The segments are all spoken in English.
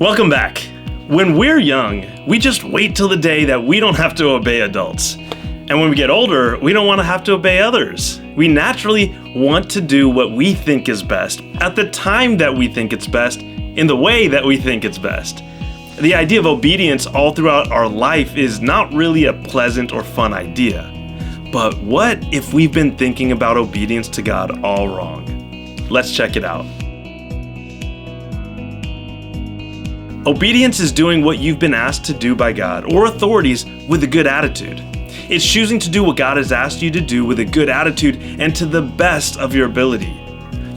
Welcome back. When we're young, we just wait till the day that we don't have to obey adults. And when we get older, we don't want to have to obey others. We naturally want to do what we think is best, at the time that we think it's best, in the way that we think it's best. The idea of obedience all throughout our life is not really a pleasant or fun idea. But what if we've been thinking about obedience to God all wrong? Let's check it out. Obedience is doing what you've been asked to do by God or authorities with a good attitude. It's choosing to do what God has asked you to do with a good attitude and to the best of your ability.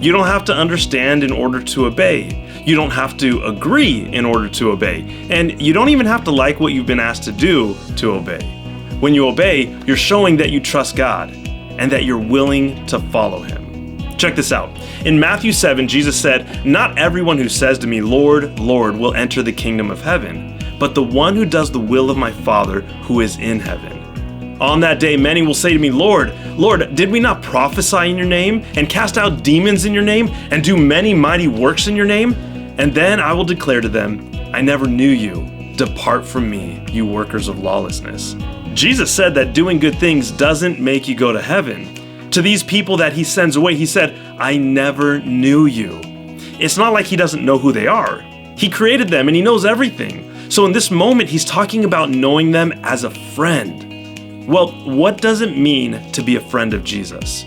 You don't have to understand in order to obey. You don't have to agree in order to obey. And you don't even have to like what you've been asked to do to obey. When you obey, you're showing that you trust God and that you're willing to follow Him. Check this out. In Matthew 7, Jesus said, "Not everyone who says to me, 'Lord, Lord,' will enter the kingdom of heaven, but the one who does the will of my Father who is in heaven. On that day, many will say to me, 'Lord, Lord, did we not prophesy in your name and cast out demons in your name and do many mighty works in your name?' And then I will declare to them, 'I never knew you. Depart from me, you workers of lawlessness.'" Jesus said that doing good things doesn't make you go to heaven. To these people that He sends away, He said, "I never knew you." It's not like He doesn't know who they are. He created them and He knows everything. So in this moment, He's talking about knowing them as a friend. Well, what does it mean to be a friend of Jesus?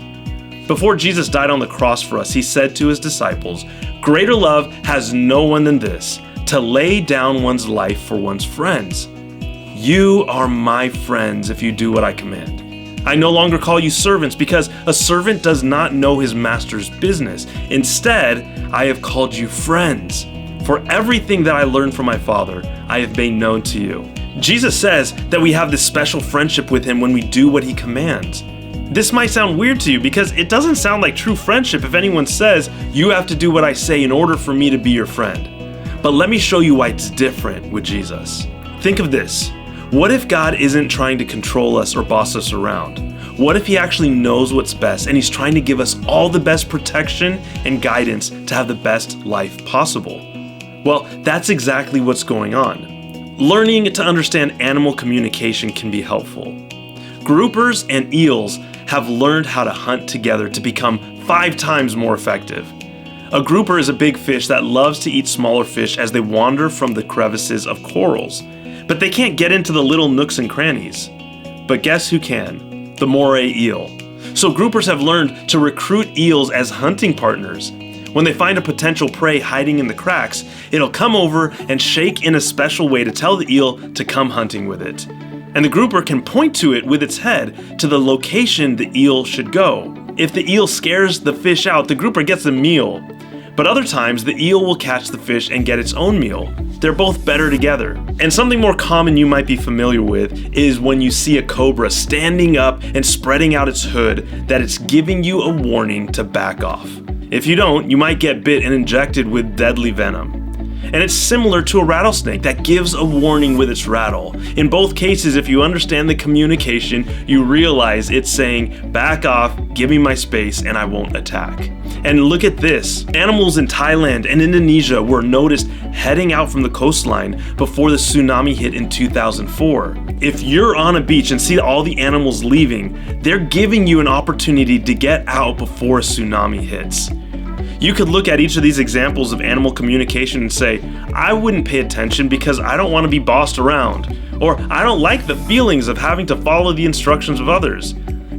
Before Jesus died on the cross for us, He said to His disciples, "Greater love has no one than this, to lay down one's life for one's friends. You are my friends if you do what I command. I no longer call you servants because a servant does not know his master's business. Instead, I have called you friends. For everything that I learned from my Father, I have made known to you." Jesus says that we have this special friendship with Him when we do what He commands. This might sound weird to you because it doesn't sound like true friendship if anyone says, "You have to do what I say in order for me to be your friend." But let me show you why it's different with Jesus. Think of this. What if God isn't trying to control us or boss us around? What if He actually knows what's best and He's trying to give us all the best protection and guidance to have the best life possible? Well, that's exactly what's going on. Learning to understand animal communication can be helpful. Groupers and eels have learned how to hunt together to become 5 times more effective. A grouper is a big fish that loves to eat smaller fish as they wander from the crevices of corals. But they can't get into the little nooks and crannies. But guess who can? The moray eel. So groupers have learned to recruit eels as hunting partners. When they find a potential prey hiding in the cracks, it'll come over and shake in a special way to tell the eel to come hunting with it. And the grouper can point to it with its head to the location the eel should go. If the eel scares the fish out, the grouper gets a meal. But other times, the eel will catch the fish and get its own meal. They're both better together. And something more common you might be familiar with is when you see a cobra standing up and spreading out its hood, that it's giving you a warning to back off. If you don't, you might get bit and injected with deadly venom. And it's similar to a rattlesnake that gives a warning with its rattle. In both cases, if you understand the communication, you realize it's saying, "Back off, give me my space, and I won't attack." And look at this. Animals in Thailand and Indonesia were noticed heading out from the coastline before the tsunami hit in 2004. If you're on a beach and see all the animals leaving, they're giving you an opportunity to get out before a tsunami hits. You could look at each of these examples of animal communication and say, "I wouldn't pay attention because I don't want to be bossed around," or "I don't like the feelings of having to follow the instructions of others."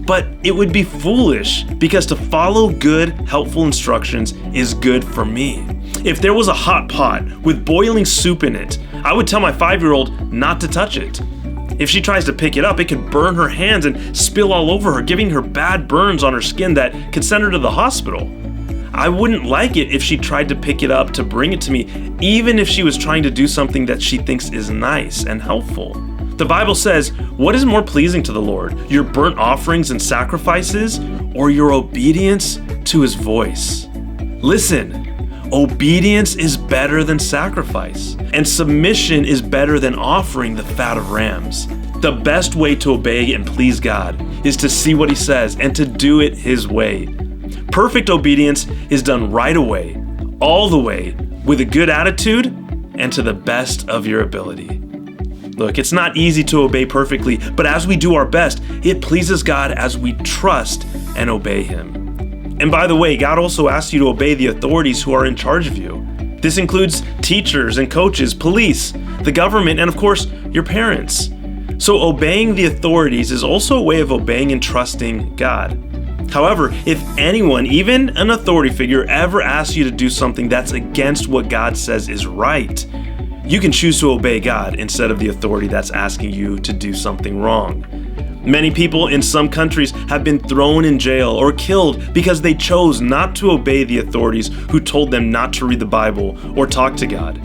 But it would be foolish because to follow good, helpful instructions is good for me. If there was a hot pot with boiling soup in it, I would tell my 5-year-old not to touch it. If she tries to pick it up, it could burn her hands and spill all over her, giving her bad burns on her skin that could send her to the hospital. I wouldn't like it if she tried to pick it up to bring it to me, even if she was trying to do something that she thinks is nice and helpful. The Bible says, "What is more pleasing to the Lord, your burnt offerings and sacrifices, or your obedience to His voice?" Listen, obedience is better than sacrifice, and submission is better than offering the fat of rams. The best way to obey and please God is to see what He says and to do it His way. Perfect obedience is done right away, all the way, with a good attitude and to the best of your ability. Look, it's not easy to obey perfectly, but as we do our best, it pleases God as we trust and obey Him. And by the way, God also asks you to obey the authorities who are in charge of you. This includes teachers and coaches, police, the government, and of course, your parents. So obeying the authorities is also a way of obeying and trusting God. However, if anyone, even an authority figure, ever asks you to do something that's against what God says is right, you can choose to obey God instead of the authority that's asking you to do something wrong. Many people in some countries have been thrown in jail or killed because they chose not to obey the authorities who told them not to read the Bible or talk to God.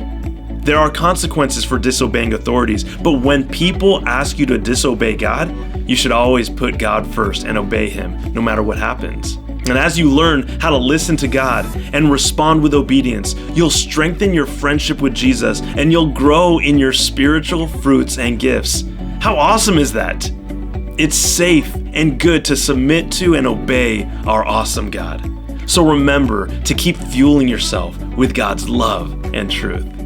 There are consequences for disobeying authorities, but when people ask you to disobey God, you should always put God first and obey Him, no matter what happens. And as you learn how to listen to God and respond with obedience, you'll strengthen your friendship with Jesus and you'll grow in your spiritual fruits and gifts. How awesome is that? It's safe and good to submit to and obey our awesome God. So remember to keep fueling yourself with God's love and truth.